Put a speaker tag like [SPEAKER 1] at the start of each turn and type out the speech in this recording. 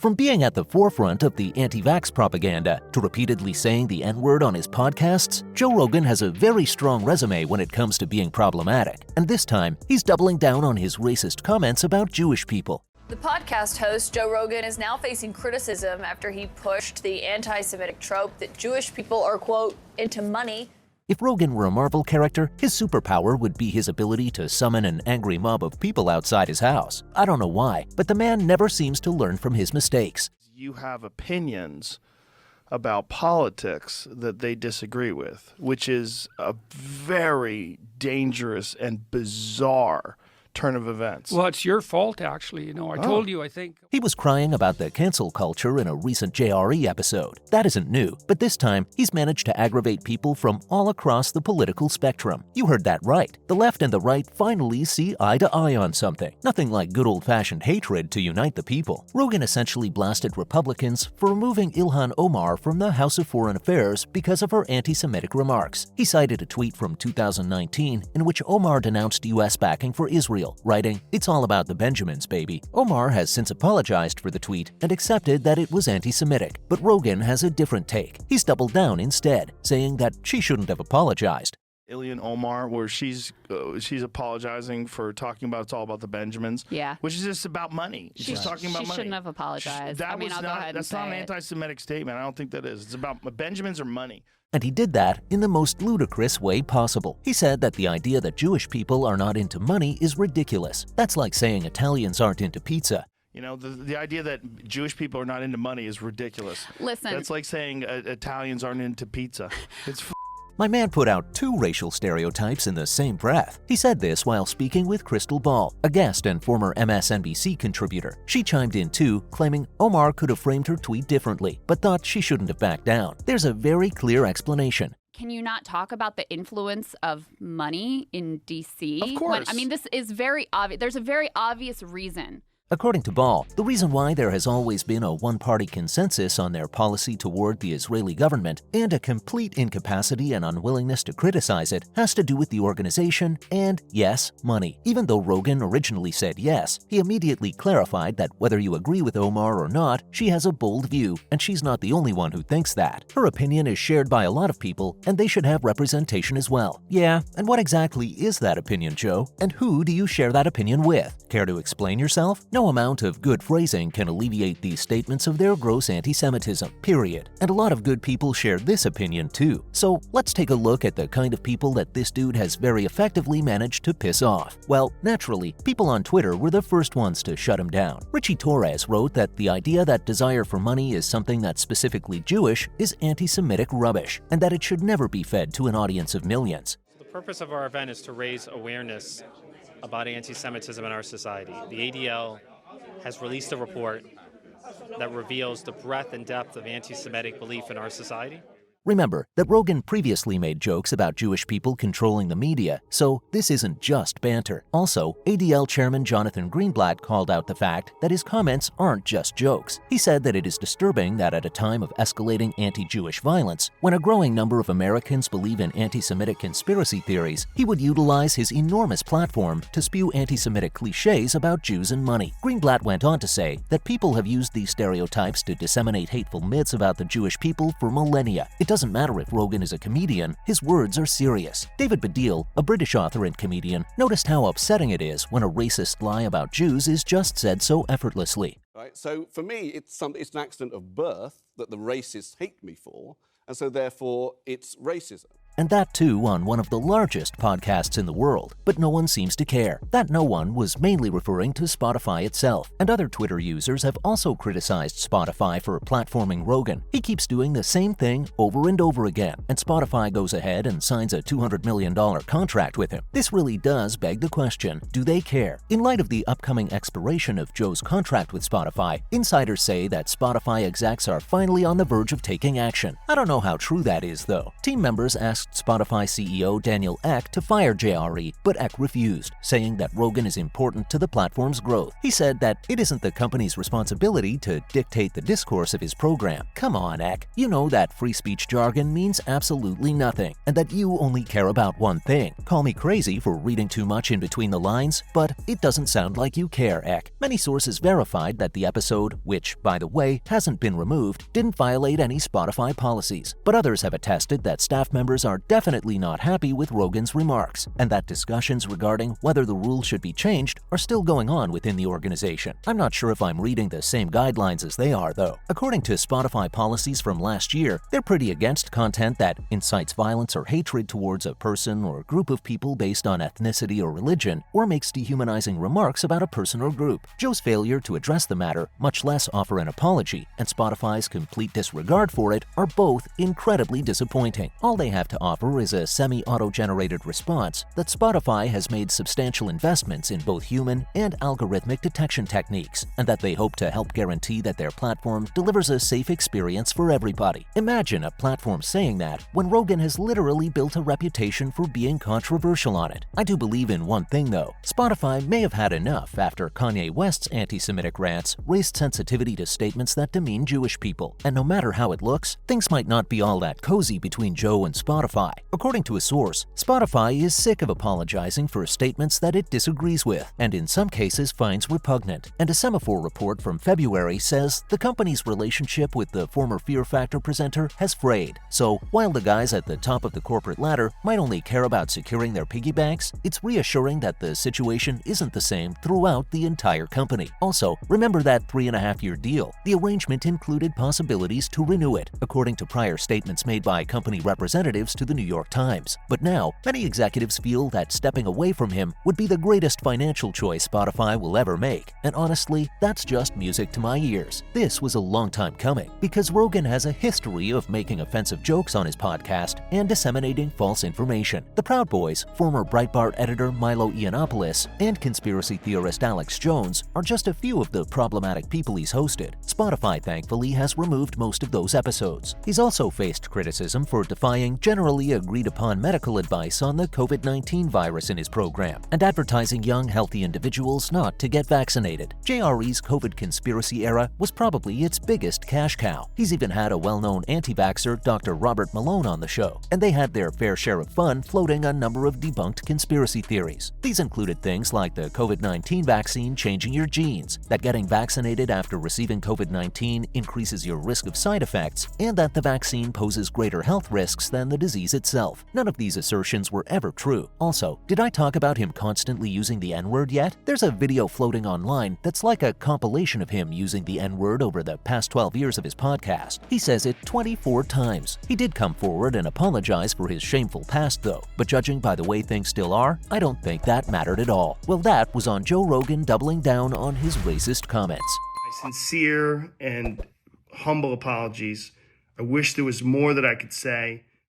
[SPEAKER 1] From being at the forefront of the anti-vax propaganda to repeatedly saying the N-word on his podcasts, Joe Rogan has a very strong resume when it comes to being problematic. And this time, he's doubling down on his racist comments about Jewish people.
[SPEAKER 2] The podcast host, Joe Rogan, is now facing criticism after he pushed the anti-Semitic trope that Jewish people are, quote, into money.
[SPEAKER 1] If Rogan were a Marvel character, his superpower would be his ability to summon an angry mob of people outside his house. I don't know why, but the man never seems to learn from his mistakes.
[SPEAKER 3] You have opinions about politics that they disagree with, which is a very dangerous and bizarre turn of events.
[SPEAKER 4] Well, it's your fault, actually. I told you, I think.
[SPEAKER 1] He was crying about the cancel culture in a recent JRE episode. That isn't new, but this time, he's managed to aggravate people from all across the political spectrum. You heard that right. The left and the right finally see eye to eye on something. Nothing like good old-fashioned hatred to unite the people. Rogan essentially blasted Republicans for removing Ilhan Omar from the House of Foreign Affairs because of her anti-Semitic remarks. He cited a tweet from 2019 in which Omar denounced U.S. backing for Israel, writing, "It's all about the Benjamins, baby." Omar has since apologized for the tweet and accepted that it was anti-Semitic, but Rogan has a different take. He's doubled down instead, saying that she shouldn't have apologized.
[SPEAKER 3] Ilhan Omar, where she's apologizing for talking about it's all about the Benjamins, which is just about money. She's talking about money.
[SPEAKER 5] She shouldn't have apologized.
[SPEAKER 3] I'll go ahead and say not an anti-Semitic statement. I don't think that is. It's about Benjamins or money.
[SPEAKER 1] And he did that in the most ludicrous way possible. He said that the idea that Jewish people are not into money is ridiculous. That's like saying Italians aren't into pizza.
[SPEAKER 3] The idea that Jewish people are not into money is ridiculous.
[SPEAKER 5] Listen.
[SPEAKER 3] That's like saying Italians aren't into pizza. It's
[SPEAKER 1] My man put out two racial stereotypes in the same breath. He said this while speaking with Crystal Ball, a guest and former MSNBC contributor. She chimed in too, claiming Omar could have framed her tweet differently, but thought she shouldn't have backed down. There's a very clear explanation.
[SPEAKER 5] Can you not talk about the influence of money in D.C.?
[SPEAKER 3] Of course.
[SPEAKER 5] This is very obvious. There's a very obvious reason.
[SPEAKER 1] According to Ball, the reason why there has always been a one-party consensus on their policy toward the Israeli government and a complete incapacity and unwillingness to criticize it has to do with the organization and, yes, money. Even though Rogan originally said yes, he immediately clarified that whether you agree with Omar or not, she has a bold view, and she's not the only one who thinks that. Her opinion is shared by a lot of people, and they should have representation as well. Yeah, and what exactly is that opinion, Joe? And who do you share that opinion with? Care to explain yourself? No amount of good phrasing can alleviate these statements of their gross anti-Semitism, period. And a lot of good people share this opinion too. So let's take a look at the kind of people that this dude has very effectively managed to piss off. Well, naturally, people on Twitter were the first ones to shut him down. Richie Torres wrote that the idea that desire for money is something that's specifically Jewish is anti-Semitic rubbish, and that it should never be fed to an audience of millions.
[SPEAKER 6] The purpose of our event is to raise awareness about anti-Semitism in our society. The ADL has released a report that reveals the breadth and depth of anti-Semitic belief in our society.
[SPEAKER 1] Remember that Rogan previously made jokes about Jewish people controlling the media, so this isn't just banter. Also, ADL Chairman Jonathan Greenblatt called out the fact that his comments aren't just jokes. He said that it is disturbing that at a time of escalating anti-Jewish violence, when a growing number of Americans believe in anti-Semitic conspiracy theories, he would utilize his enormous platform to spew anti-Semitic cliches about Jews and money. Greenblatt went on to say that people have used these stereotypes to disseminate hateful myths about the Jewish people for millennia. It doesn't matter if Rogan is a comedian, his words are serious. David Baddiel, a British author and comedian, noticed how upsetting it is when a racist lie about Jews is just said so effortlessly.
[SPEAKER 7] Right, so for me, it's an accident of birth that the racists hate me for, and so therefore it's racism.
[SPEAKER 1] And that too on one of the largest podcasts in the world. But no one seems to care. That no one was mainly referring to Spotify itself, and other Twitter users have also criticized Spotify for platforming Rogan. He keeps doing the same thing over and over again, and Spotify goes ahead and signs a $200 million contract with him. This really does beg the question, do they care? In light of the upcoming expiration of Joe's contract with Spotify, insiders say that Spotify execs are finally on the verge of taking action. I don't know how true that is though. Team members asked asked Spotify CEO Daniel Ek to fire JRE, but Ek refused, saying that Rogan is important to the platform's growth. He said that it isn't the company's responsibility to dictate the discourse of his program. Come on, Ek. You know that free speech jargon means absolutely nothing, and that you only care about one thing. Call me crazy for reading too much in between the lines, but it doesn't sound like you care, Ek. Many sources verified that the episode, which, by the way, hasn't been removed, didn't violate any Spotify policies, but others have attested that staff members are definitely not happy with Rogan's remarks, and that discussions regarding whether the rule should be changed are still going on within the organization. I'm not sure if I'm reading the same guidelines as they are, though. According to Spotify policies from last year, they're pretty against content that incites violence or hatred towards a person or group of people based on ethnicity or religion, or makes dehumanizing remarks about a person or group. Joe's failure to address the matter, much less offer an apology, and Spotify's complete disregard for it are both incredibly disappointing. All they have to offer is a semi-auto-generated response that Spotify has made substantial investments in both human and algorithmic detection techniques, and that they hope to help guarantee that their platform delivers a safe experience for everybody. Imagine a platform saying that when Rogan has literally built a reputation for being controversial on it. I do believe in one thing though. Spotify may have had enough after Kanye West's anti-Semitic rants raised sensitivity to statements that demean Jewish people, and no matter how it looks, things might not be all that cozy between Joe and Spotify. According to a source, Spotify is sick of apologizing for statements that it disagrees with, and in some cases finds repugnant. And a Semaphore report from February says the company's relationship with the former Fear Factor presenter has frayed. So, while the guys at the top of the corporate ladder might only care about securing their piggy banks, it's reassuring that the situation isn't the same throughout the entire company. Also, remember that 3.5-year deal. The arrangement included possibilities to renew it, according to prior statements made by company representatives to the New York Times. But now, many executives feel that stepping away from him would be the greatest financial choice Spotify will ever make. And honestly, that's just music to my ears. This was a long time coming, because Rogan has a history of making offensive jokes on his podcast and disseminating false information. The Proud Boys, former Breitbart editor Milo Yiannopoulos, and conspiracy theorist Alex Jones are just a few of the problematic people he's hosted. Spotify, thankfully, has removed most of those episodes. He's also faced criticism for defying generally agreed-upon medical advice on the COVID-19 virus in his program, and advertising young, healthy individuals not to get vaccinated. JRE's COVID conspiracy era was probably its biggest cash cow. He's even had a well-known anti-vaxxer, Dr. Robert Malone, on the show, and they had their fair share of fun floating a number of debunked conspiracy theories. These included things like the COVID-19 vaccine changing your genes, that getting vaccinated after receiving COVID-19 increases your risk of side effects, and that the vaccine poses greater health risks than the disease itself. None of these assertions were ever true. Also, did I talk about him constantly using the N-word yet? There's a video floating online that's like a compilation of him using the N-word over the past 12 years of his podcast. He says it 24 times. He did come forward and apologize for his shameful past though, but judging by the way things still are, I don't think that mattered at all. Well, that was on Joe Rogan doubling down on his racist comments.
[SPEAKER 3] My sincere and humble apologies. I wish there was more that I could say.